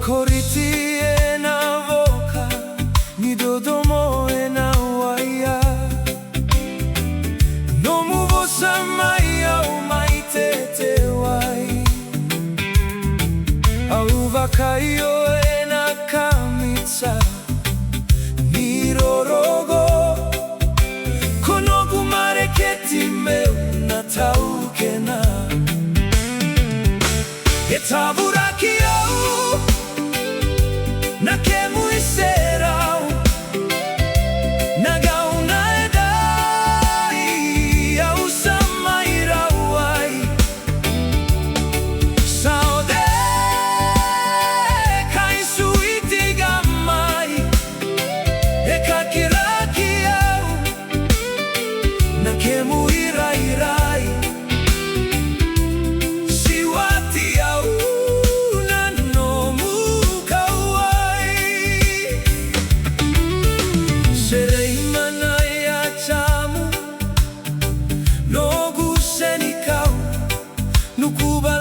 Koriti e na voka, ni dodomo e na waia. No muvosa mai au mai te te wai. Au wakaio e na kamitsa, ni rorogo. Kono gumare keti meu na tau kena. E taburaki au na kemu iserau na gauna e dai au samai rauai saude kai suiti gamai e kakiraki au na kemu irairai siwati au Nukuba